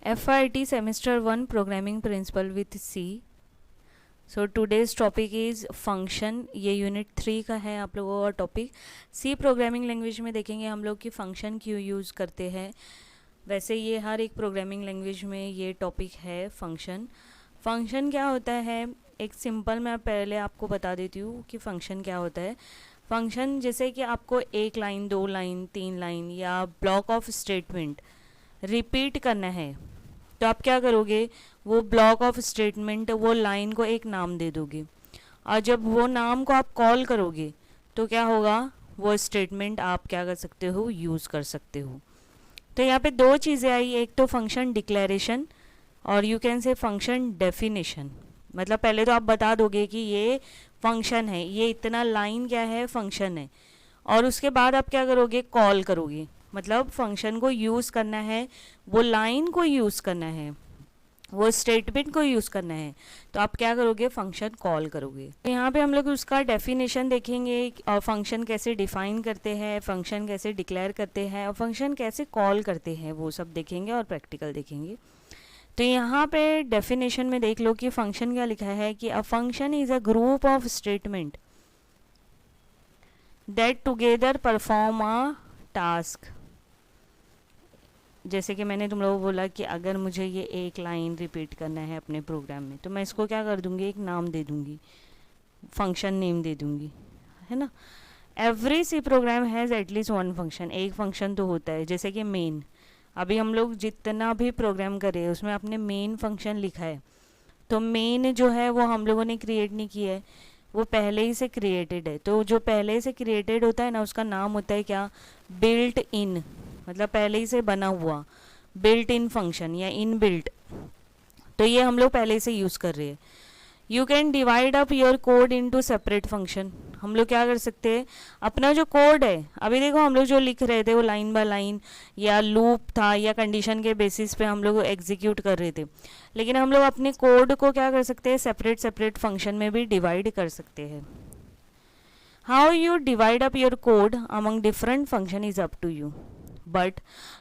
FIT Semester 1 Programming Principle with C. So today's topic is function. ये unit 3 का है आप लोगों का टॉपिक. सी प्रोग्रामिंग लैंग्वेज में देखेंगे हम लोग कि फंक्शन क्यों यूज़ करते हैं. वैसे ये हर एक प्रोग्रामिंग लैंग्वेज में ये टॉपिक है फंक्शन. फंक्शन क्या होता है, एक सिंपल मैं पहले आपको बता देती हूँ कि फंक्शन क्या होता है. फंक्शन जैसे कि आपको एक लाइन, 2 लाइन, 3 लाइन या ब्लॉक ऑफ स्टेटमेंट रिपीट करना है तो आप क्या करोगे, वो ब्लॉक ऑफ स्टेटमेंट, वो लाइन को एक नाम दे दोगे और जब वो नाम को आप कॉल करोगे तो क्या होगा, वो स्टेटमेंट आप क्या कर सकते हो, यूज़ कर सकते हो. तो यहाँ पे दो चीज़ें आई, एक तो फंक्शन डिक्लेरेशन और you can say function definition. मतलब पहले तो आप बता दोगे कि ये फंक्शन है, ये इतना लाइन क्या है, फंक्शन है, और उसके बाद आप क्या करोगे, कॉल करोगे. मतलब फंक्शन को यूज़ करना है, वो लाइन को यूज़ करना है, वो स्टेटमेंट को यूज़ करना है, तो आप क्या करोगे, फंक्शन कॉल करोगे. तो यहाँ पे हम लोग उसका डेफिनेशन देखेंगे और फंक्शन कैसे डिफाइन करते हैं, फंक्शन कैसे डिक्लेयर करते हैं और फंक्शन कैसे कॉल करते हैं, वो सब देखेंगे और प्रैक्टिकल देखेंगे. तो यहाँ पे डेफिनेशन में देख लो कि फंक्शन क्या लिखा है कि अ function is a group of statement that together perform a task. जैसे कि मैंने तुम लोगों को बोला कि अगर मुझे ये एक लाइन रिपीट करना है अपने प्रोग्राम में तो मैं इसको क्या कर दूंगी, एक नाम दे दूंगी, फंक्शन नेम दे दूंगी, है ना. Every C program has at least one function. एक फंक्शन तो होता है, जैसे कि मेन. अभी हम लोग जितना भी प्रोग्राम कर रहे हैं उसमें अपने मेन फंक्शन लिखा है, तो मेन जो है वो हम लोगों ने क्रिएट नहीं किया है, वो पहले ही से क्रिएटेड है. तो जो पहले से क्रिएटेड होता है ना, उसका नाम होता है क्या, बिल्ट इन. मतलब पहले ही से बना हुआ बिल्ट इन फंक्शन या इन बिल्ट. तो ये हम लोग पहले से यूज़ कर रहे हैं. You can divide up your code into separate function. हम लोग क्या कर सकते हैं, अपना जो कोड है, अभी देखो हम लोग जो लिख रहे थे वो लाइन बाय लाइन या लूप था या कंडीशन के बेसिस पे हम लोग एग्जीक्यूट कर रहे थे, लेकिन हम लोग अपने कोड को क्या कर सकते हैं, सेपरेट सेपरेट फंक्शन में भी डिवाइड कर सकते हैं. How you divide up your code among different function is up to you, but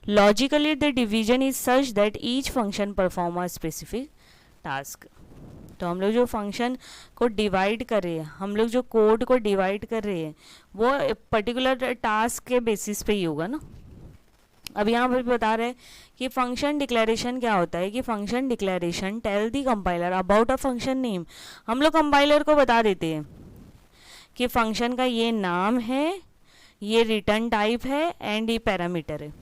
logically the division is such that each function perform a specific task. तो हम लोग जो फंक्शन को डिवाइड कर रहे हैं, हम लोग जो कोड को डिवाइड कर रहे हैं वो पर्टिकुलर टास्क के बेसिस पे ही होगा ना. अब यहाँ पर बता रहे हैं कि फंक्शन डिक्लेरेशन क्या होता है, कि function declaration tell the compiler about a function name. हम लोग कंपाइलर को बता देते हैं कि फंक्शन का ये नाम है, ये रिटर्न टाइप है एंड ये पैरामीटर है.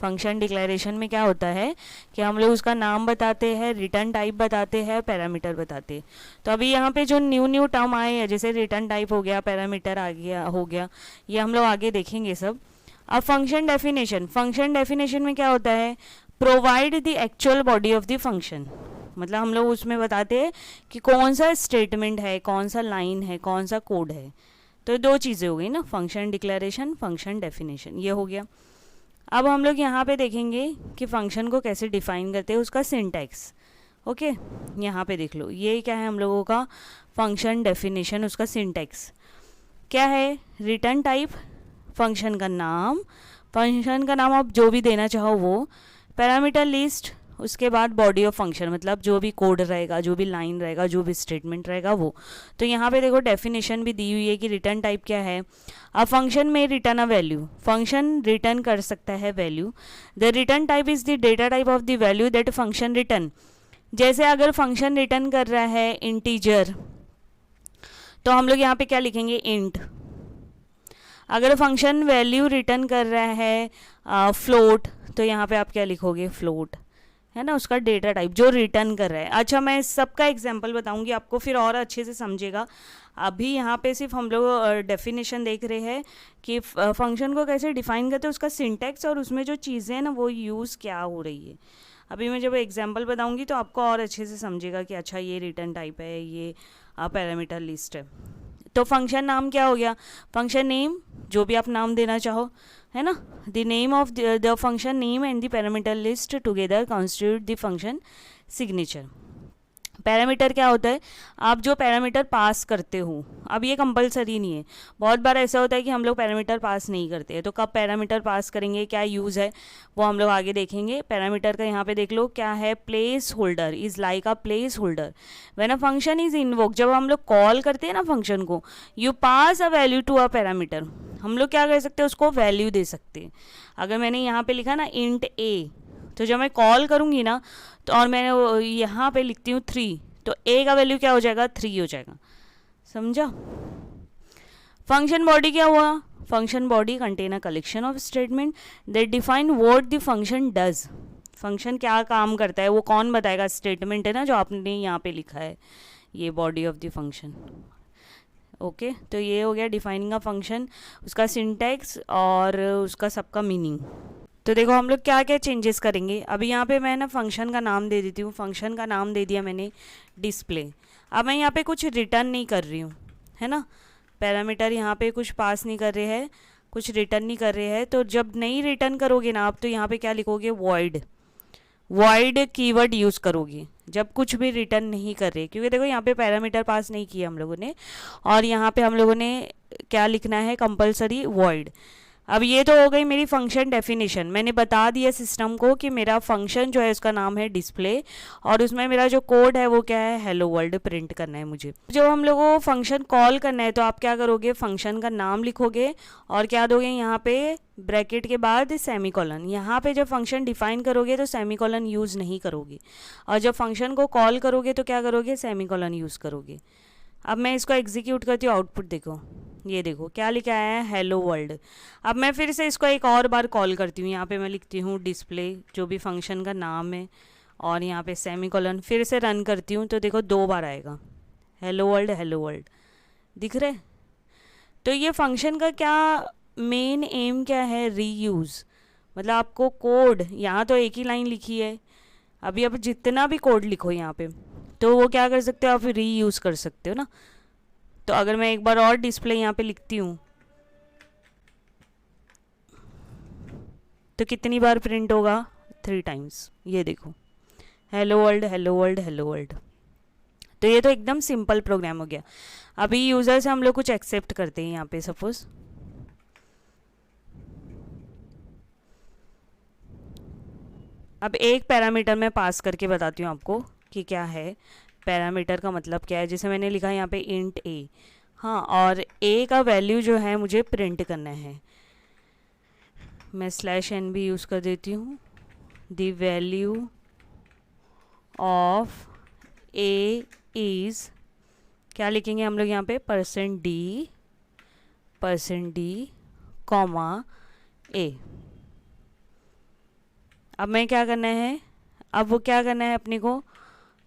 फंक्शन डिक्लेरेशन में क्या होता है कि हम लोग उसका नाम बताते हैं, रिटर्न टाइप बताते हैं, पैरामीटर बताते हैं. तो अभी यहाँ पे जो न्यू टर्म आए हैं, जैसे रिटर्न टाइप हो गया, पैरामीटर आ गया, हो गया, ये हम लोग आगे देखेंगे सब. अब फंक्शन डेफिनेशन. फंक्शन डेफिनेशन में क्या होता है, provide the actual body of the function. मतलब हम लोग उसमें बताते हैं कि कौन सा स्टेटमेंट है, कौन सा लाइन है, कौन सा कोड है. तो दो चीज़ें हो गई ना, फंक्शन डिक्लेरेशन, फंक्शन डेफिनेशन, ये हो गया. अब हम लोग यहाँ पे देखेंगे कि फंक्शन को कैसे डिफाइन करते हैं, उसका सिंटैक्स. ओके, यहाँ पे देख लो, ये क्या है हम लोगों का फंक्शन डेफिनेशन. उसका सिंटैक्स क्या है, रिटर्न टाइप, फंक्शन का नाम, फंक्शन का नाम आप जो भी देना चाहो वो, पैरामीटर लिस्ट, उसके बाद बॉडी ऑफ फंक्शन, मतलब जो भी कोड रहेगा, जो भी लाइन रहेगा, जो भी स्टेटमेंट रहेगा वो. तो यहाँ पे देखो डेफिनेशन भी दी हुई है कि रिटर्न टाइप क्या है. अ फंक्शन में return a value. Function return कर सकता है value. The return type is the data type of the value that function return. जैसे अगर फंक्शन रिटर्न कर रहा है इंटीजर तो हम लोग यहाँ पे क्या लिखेंगे, इंट. अगर फंक्शन वैल्यू रिटर्न कर रहा है फ्लोट तो यहाँ पे आप क्या लिखोगे, फ्लोट, है ना, उसका डेटा टाइप जो रिटर्न कर रहा है. अच्छा, मैं सबका एग्जांपल बताऊंगी आपको, फिर और अच्छे से समझेगा. अभी यहाँ पे सिर्फ हम लोग डेफिनेशन देख रहे हैं कि फंक्शन को कैसे डिफाइन करते हैं, उसका सिंटैक्स और उसमें जो चीज़ें हैं ना वो यूज़ क्या हो रही है. अभी मैं जब एग्जांपल बताऊंगी तो आपको और अच्छे से समझेगा कि अच्छा ये रिटर्न टाइप है, ये पैरामीटर लिस्ट है. तो फंक्शन नाम क्या हो गया, फंक्शन नेम, जो भी आप नाम देना चाहो, है ना. The name of the function name and the parameter list together constitute the function signature. Parameter क्या होता है, आप जो पैरामीटर पास करते हो, अब ये कंपलसरी नहीं है, बहुत बार ऐसा होता है कि हम लोग पैरामीटर पास नहीं करते हैं, तो कब पैरामीटर पास करेंगे, क्या यूज़ है, वो हम लोग आगे देखेंगे। पैरामीटर का यहाँ पे देख लो क्या है, placeholder is like a placeholder when a function is invoke. जब हम लोग कॉल करते हैं ना फंक्शन को, you pass a value to a parameter, हम लोग क्या कर सकते हैं, उसको वैल्यू दे सकते हैं। अगर मैंने यहाँ पे लिखा ना इंट ए, तो जब मैं कॉल करूँगी ना, तो और मैंने यहाँ पे लिखती हूँ 3, तो ए का वैल्यू क्या हो जाएगा, 3 हो जाएगा। समझा। फंक्शन बॉडी क्या हुआ, function body contain a collection of statement that define what the function does. Function क्या काम करता है वो कौन बताएगा, स्टेटमेंट है ना जो आपने यहाँ पे लिखा है, ये body of the function. Okay, तो ये हो गया डिफाइनिंग अ फंक्शन, उसका सिंटैक्स और उसका सबका मीनिंग। तो देखो हम लोग क्या क्या चेंजेस करेंगे। अभी यहाँ पे मैं ना फंक्शन का नाम दे देती हूँ, फंक्शन का नाम दे दिया मैंने डिस्प्ले। अब मैं यहाँ पे कुछ रिटर्न नहीं कर रही हूँ, है ना, पैरामीटर यहाँ पे कुछ पास नहीं कर रहे हैं, कुछ रिटर्न नहीं कर रहे हैं। तो जब नहीं रिटर्न करोगे ना आप, तो यहाँ पे क्या लिखोगे, वॉइड, वॉइड कीवर्ड यूज़ करोगे जब कुछ भी रिटर्न नहीं कर रहे, क्योंकि देखो यहाँ पे पैरामीटर पास नहीं किया हम लोगों ने, और यहाँ पे हम लोगों ने क्या लिखना है, कंपलसरी वॉइड। अब ये तो हो गई मेरी फंक्शन डेफिनेशन, मैंने बता दिया सिस्टम को कि मेरा फंक्शन जो है उसका नाम है डिस्प्ले, और उसमें मेरा जो कोड है वो क्या है, हेलो वर्ल्ड प्रिंट करना है मुझे। जब हम लोगों को फंक्शन कॉल करना है तो आप क्या करोगे, फंक्शन का नाम लिखोगे और क्या दोगे, यहाँ पे ब्रैकेट के बाद सेमीकोलन। यहाँ पे जब फंक्शन डिफाइन करोगे तो सेमीकोलन यूज़ नहीं करोगे, और जब फंक्शन को कॉल करोगे तो क्या करोगे, सेमीकोलन यूज़ करोगे। अब मैं इसको एग्जीक्यूट करती हूँ, आउटपुट देखो, ये देखो क्या लिखा है, हेलो वर्ल्ड। अब मैं फिर से इसको एक और बार कॉल करती हूँ, यहाँ पे मैं लिखती हूँ डिस्प्ले जो भी फंक्शन का नाम है, और यहाँ पे सेमीकोलन, फिर से रन करती हूँ तो देखो 2 बार आएगा हेलो वर्ल्ड दिख रहे। तो ये फंक्शन का क्या मेन एम क्या है, रीयूज़, मतलब आपको कोड, यहाँ तो एक ही लाइन लिखी है, अभी अब जितना भी कोड लिखो यहाँ पे तो वो क्या कर सकते हो, आप रीयूज़ कर सकते हो ना। तो अगर मैं एक बार और डिस्प्ले यहाँ पे लिखती हूँ तो कितनी बार प्रिंट होगा, 3 टाइम्स। ये देखो हेलो वर्ल्ड। तो ये तो एकदम सिंपल प्रोग्राम हो गया। अभी यूज़र से हम लोग कुछ एक्सेप्ट करते हैं यहाँ पे, सपोज अब एक पैरामीटर मैं पास करके बताती हूँ आपको कि क्या है, पैरामीटर का मतलब क्या है। जैसे मैंने लिखा है यहाँ पे इंट ए, हाँ, और ए का वैल्यू जो है मुझे प्रिंट करना है। मैं /n भी यूज़ कर देती हूँ, the value of A is, क्या लिखेंगे हम लोग यहाँ पे, %d, कॉमा ए। अब मैं क्या करना है, अब वो क्या करना है, अपने को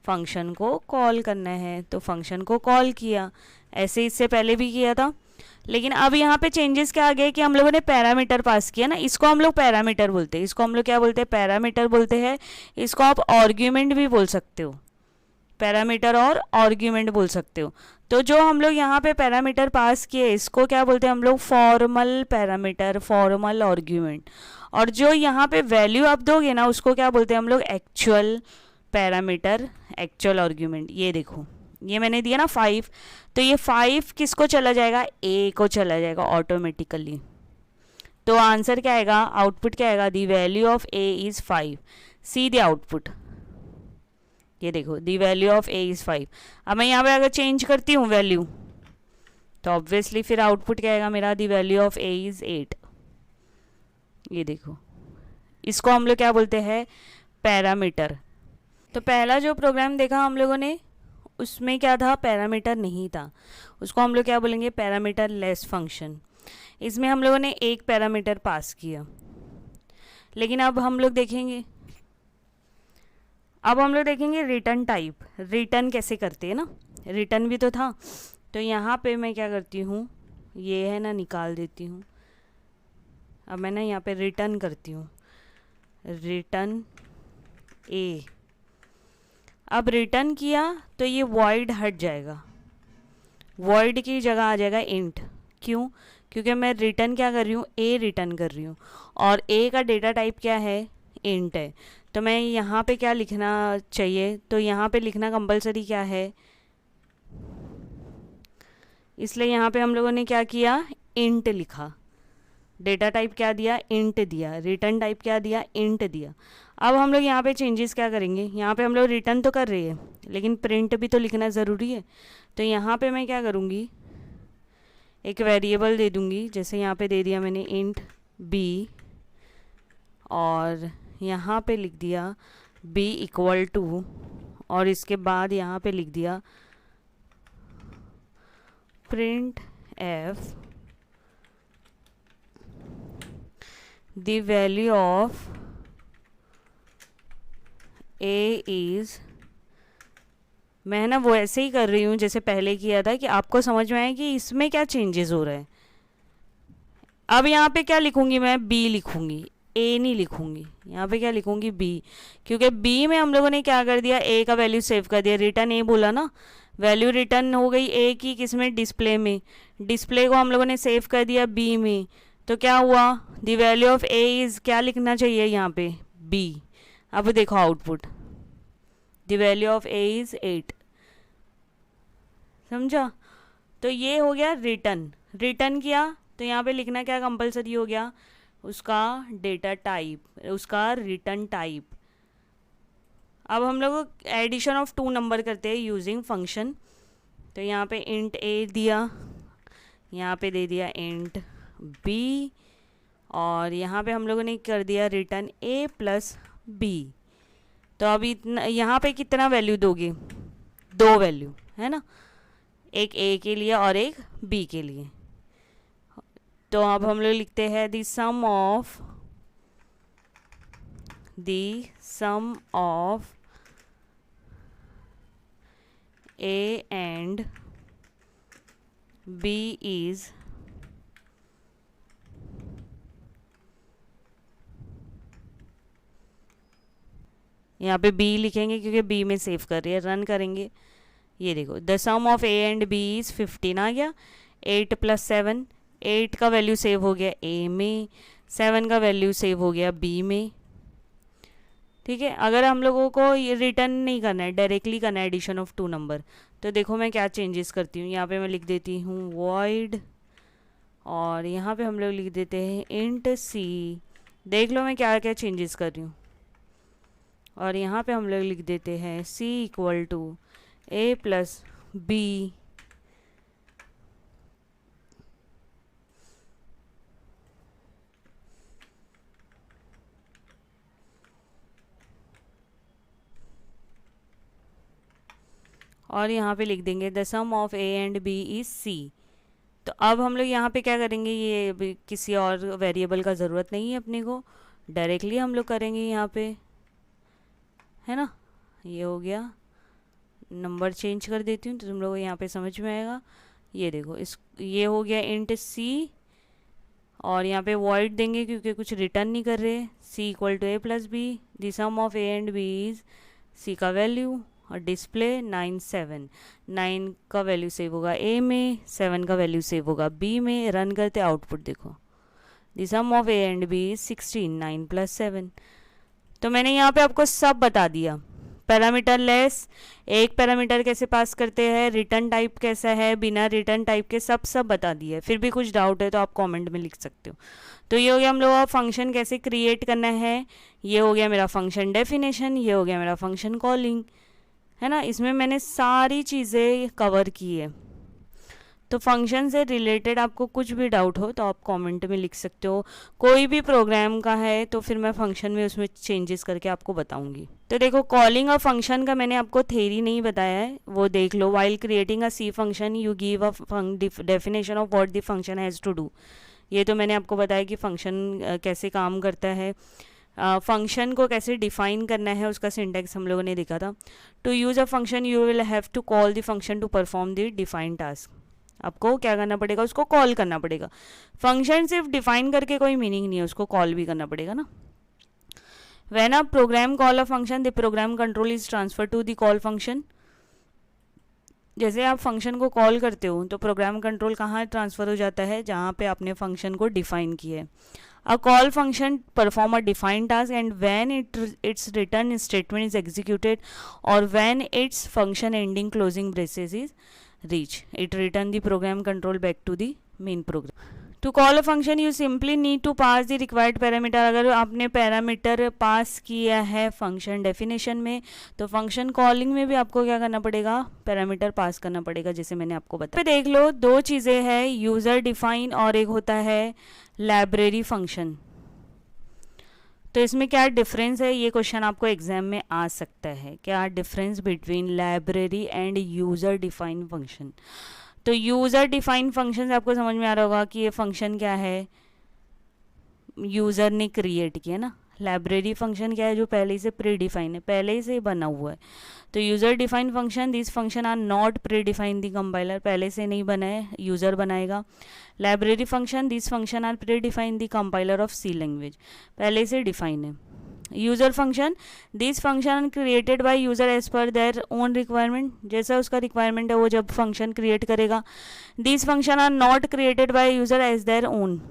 फंक्शन को कॉल करना है, तो फंक्शन को कॉल किया, ऐसे इससे पहले भी किया था। लेकिन अब यहाँ पे चेंजेस क्या आ गए कि हम लोगों ने पैरामीटर पास किया ना, इसको हम लोग पैरामीटर बोलते हैं, इसको हम लोग क्या बोलते हैं, पैरामीटर बोलते हैं। इसको आप आर्ग्यूमेंट भी बोल सकते हो, पैरामीटर और आर्ग्यूमेंट बोल सकते हो। तो जो हम लोग यहाँ पे पैरामीटर पास किए इसको क्या बोलते हैं हम लोग, फॉर्मल पैरामीटर, फॉर्मल आर्ग्यूमेंट। और जो यहाँ पे वैल्यू आप दोगे ना उसको क्या बोलते हैं हम लोग, एक्चुअल पैरामीटर, एक्चुअल आर्ग्यूमेंट। ये देखो ये मैंने दिया ना 5, तो ये 5 किसको चला जाएगा, ए को चला जाएगा ऑटोमेटिकली। तो आंसर क्या आएगा, आउटपुट क्या आएगा, the value of A is 5। See the output, ये देखो the value of A is 5। अब मैं यहाँ पे अगर चेंज करती हूँ वैल्यू तो ऑब्वियसली फिर आउटपुट क्या आएगा मेरा, the value of A is 8। ये देखो इसको हम लोग क्या बोलते हैं, पैरामीटर। तो पहला जो प्रोग्राम देखा हम लोगों ने उसमें क्या था, पैरामीटर नहीं था, उसको हम लोग क्या बोलेंगे, पैरामीटर लेस फंक्शन। इसमें हम लोगों ने एक पैरामीटर पास किया। लेकिन अब हम लोग देखेंगे रिटर्न टाइप, रिटर्न कैसे करते हैं ना, रिटर्न भी तो था। तो यहाँ पे मैं क्या करती हूँ, ये है ना, निकाल देती हूँ। अब मैं ना यहाँ पे रिटर्न करती हूँ, रिटर्न ए। अब रिटर्न किया तो ये वॉइड हट जाएगा, वॉइड की जगह आ जाएगा इंट। क्यों, क्योंकि मैं रिटर्न क्या कर रही हूँ, ए रिटर्न कर रही हूँ, और ए का डेटा टाइप क्या है, इंट है। तो मैं यहाँ पे क्या लिखना चाहिए, तो यहाँ पे लिखना कंपलसरी क्या है, इसलिए यहाँ पे हम लोगों ने क्या किया, इंट लिखा। डेटा टाइप क्या दिया, इंट दिया। रिटर्न टाइप क्या दिया, इंट दिया। अब हम लोग यहाँ पे चेंजेस क्या करेंगे, यहाँ पे हम लोग रिटर्न तो कर रहे हैं लेकिन प्रिंट भी तो लिखना ज़रूरी है। तो यहाँ पे मैं क्या करूँगी, एक वेरिएबल दे दूँगी, जैसे यहाँ पे दे दिया मैंने इंट बी, और यहाँ पे लिख दिया बी इक्वल टू, और इसके बाद यहाँ पे लिख दिया print F the value of A is, मैं ना वो ऐसे ही कर रही हूँ जैसे पहले किया था कि आपको समझ में आए कि इसमें क्या चेंजेस हो रहे हैं। अब यहाँ पे क्या लिखूँगी, मैं बी लिखूँगी, ए नहीं लिखूँगी। यहाँ पे क्या लिखूँगी, बी, क्योंकि बी में हम लोगों ने क्या कर दिया, ए का वैल्यू सेव कर दिया। रिटर्न ए बोला ना, वैल्यू रिटर्न हो गई ए की, किस में, डिस्प्ले में। डिस्प्ले को हम लोगों ने सेव कर दिया बी में, तो क्या हुआ, the value of A is, क्या लिखना चाहिए यहाँ पे, बी। अब देखो output, the value of A is 8। समझा। तो ये हो गया रिटर्न। रिटर्न किया तो यहाँ पे लिखना क्या कंपलसरी हो गया, उसका डेटा टाइप, उसका रिटर्न टाइप। अब हम लोग एडिशन ऑफ 2 नंबर करते हैं यूजिंग फंक्शन। तो यहाँ पे इंट ए दिया, यहाँ पे दे दिया इंट बी, और यहाँ पे हम लोगों ने कर दिया रिटर्न ए प्लस बी। तो अभी इतना, यहाँ पे कितना वैल्यू दोगे, 2 वैल्यू है ना, एक ए के लिए और एक बी के लिए। तो अब हम लोग लिखते हैं the sum of A and B is यहाँ पे बी लिखेंगे क्योंकि बी में सेव कर रही है, रन करेंगे। ये देखो the sum of A and b is 15 आ गया। 8 + 7, 8 का वैल्यू सेव हो गया ए में, 7 का वैल्यू सेव हो गया बी में। ठीक है, अगर हम लोगों को ये रिटर्न नहीं करना है, डायरेक्टली करना है एडिशन ऑफ 2 नंबर, तो देखो मैं क्या चेंजेस करती हूँ। यहाँ पे मैं लिख देती हूँ वॉइड, और यहाँ पे हम लोग लिख देते हैं इंट सी। देख लो मैं क्या क्या चेंजेस कर रही हूँ। और यहाँ पे हम लोग लिख देते हैं C equal to A plus B और यहाँ पे लिख देंगे the sum of A and B is C. तो अब हम लोग यहाँ पे क्या करेंगे, ये किसी और वेरिएबल का ज़रूरत नहीं है अपने को, डायरेक्टली हम लोग करेंगे यहाँ पे, है ना। ये हो गया, नंबर चेंज कर देती हूँ तो तुम लोगों को यहाँ पे समझ में आएगा। ये देखो ये हो गया इंट सी, और यहाँ पे वॉइड देंगे क्योंकि कुछ रिटर्न नहीं कर रहे। C equal to A plus B, the sum of A and B is C का वैल्यू, और डिस्प्ले 9 7, 9 का वैल्यू सेव होगा ए में, 7 का वैल्यू सेव होगा बी में। रन करते आउटपुट देखो, the sum of A and B is 16, 9 + 7। तो मैंने यहाँ पे आपको सब बता दिया, पैरामीटर लेस, एक पैरामीटर कैसे पास करते हैं, रिटर्न टाइप कैसा है, बिना रिटर्न टाइप के सब बता दिया है। फिर भी कुछ डाउट है तो आप कमेंट में लिख सकते हो। तो ये हो गया हम लोग का फंक्शन कैसे क्रिएट करना है, ये हो गया मेरा फंक्शन डेफिनेशन, ये हो गया मेरा फंक्शन कॉलिंग, है ना। इसमें मैंने सारी चीज़ें कवर की है। तो फंक्शन से रिलेटेड आपको कुछ भी डाउट हो तो आप कमेंट में लिख सकते हो। कोई भी प्रोग्राम का है तो फिर मैं फंक्शन में उसमें चेंजेस करके आपको बताऊंगी। तो देखो कॉलिंग और फंक्शन का मैंने आपको थ्योरी नहीं बताया है, वो देख लो। While creating a C function you give a definition of what the function has to do. ये तो मैंने आपको बताया कि फंक्शन कैसे काम करता है, फंक्शन को कैसे डिफाइन करना है, उसका सिंटैक्स हम लोगों ने देखा था। To use a function you will have to call the function to perform the defined task. आपको क्या करना पड़ेगा, उसको कॉल करना पड़ेगा। फंक्शन सिर्फ डिफाइन करके कोई मीनिंग नहीं है, उसको कॉल भी करना पड़ेगा ना। When a program call a function the program control is transfer to the call function. जैसे आप फंक्शन को कॉल करते हो तो प्रोग्राम कंट्रोल कहाँ ट्रांसफ़र हो जाता है, जहाँ पे आपने फंक्शन को डिफाइन किया है। A call function perform a defined task, and when its return statement is executed or when its function ending closing braces is reached, it return the program control back to the main program. To call a function you simply need to pass the required parameter. अगर आपने parameter pass किया है function definition में, तो function calling में भी आपको क्या करना पड़ेगा, पैरामीटर पास करना पड़ेगा, जैसे मैंने आपको बताया। देख लो, दो चीज़ें हैं, यूज़र डिफाइन और एक होता है लाइब्रेरी फंक्शन। तो इसमें क्या डिफरेंस है, ये क्वेश्चन आपको एग्जाम में आ सकता है। क्या difference between library end user define function. तो यूज़र डिफाइन फंक्शन से आपको समझ में आ रहा होगा कि ये फंक्शन क्या है, यूज़र ने क्रिएट किया ना। लाइब्रेरी फंक्शन क्या है, जो पहले से प्री डिफाइन है, पहले से बना हुआ है। तो user define function, this function are not pre define the compiler, पहले से नहीं बना है, यूज़र बनाएगा। Library function, this function are pre define the compiler of C language, पहले से डिफाइन है। User function, this function created by user as per their own requirement, जैसा उसका रिक्वायरमेंट है वो जब फंक्शन क्रिएट करेगा। This function are not created by user as their own.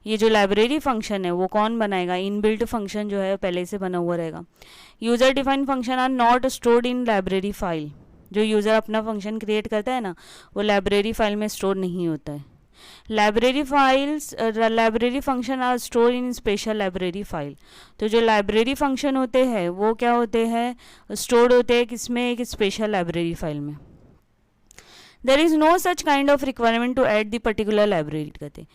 ये जो लाइब्रेरी फंक्शन है वो कौन बनाएगा, इनबिल्ट फंक्शन जो है पहले से बना हुआ रहेगा। User defined function are not stored in library file, जो यूज़र अपना फंक्शन क्रिएट करता है ना, वो लाइब्रेरी फाइल में स्टोर नहीं होता है। Library function are store in special library file. तो जो लाइब्रेरी फंक्शन होते हैं वो क्या होते हैं, स्टोर्ड होते हैं किसमें, एक स्पेशल लाइब्रेरी फाइल में। There is no such kind of requirement to add the particular library कहते।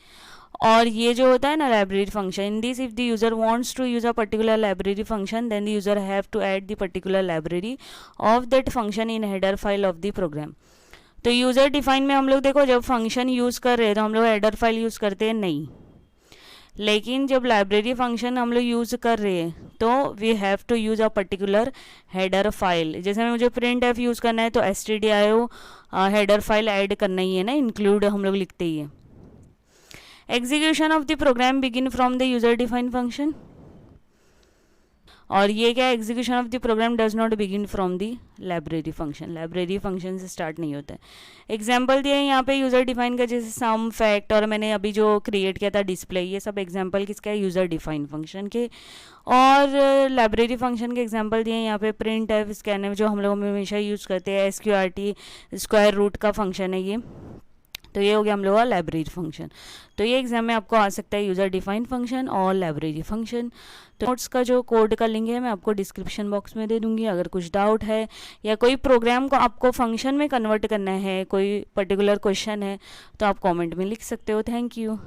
और ये जो होता है ना library function, in this if the user wants to use a particular library function, then the user have to add the particular library of that function in header file of the program. तो user define में हम लोग देखो, जब function use कर रहे हैं तो हम लोग हेडर फाइल यूज़ करते हैं नहीं, लेकिन जब लाइब्रेरी फंक्शन हम लोग यूज़ कर रहे हैं तो we have to use a particular header file. जैसे मुझे प्रिंट एफ यूज़ करना है तो stdio हेडर फाइल ऐड करना ही है ना, इंक्लूड हम लोग लिखते ही है। Execution of the program begin from the user define function, और ये क्या, execution of the program does not begin from the library function, library function से स्टार्ट नहीं होता है। एग्जाम्पल दिया है यहाँ पे यूज़र डिफाइन का, जैसे सम, फैक्ट, और मैंने अभी जो क्रिएट किया था डिस्प्ले, ये सब एग्जाम्पल किसका है, यूज़र डिफाइन फंक्शन के। और लाइब्रेरी फंक्शन के एग्जाम्पल दिए हैं यहाँ पे, प्रिंट एफ, स्कैन, जो हम लोग हमेशा यूज़ करते हैं, SQRT स्क्वायर रूट का फंक्शन है ये। तो ये हो गया हम लोग का लाइब्रेरी फंक्शन। तो ये एग्जाम में आपको आ सकता है यूज़र डिफाइन फंक्शन और लाइब्रेरी फंक्शन। तो नोट्स का जो कोड का लिंक है मैं आपको डिस्क्रिप्शन बॉक्स में दे दूंगी। अगर कुछ डाउट है या कोई प्रोग्राम को आपको फंक्शन में कन्वर्ट करना है, कोई पर्टिकुलर क्वेश्चन है, तो आप कमेंट में लिख सकते हो। Thank you.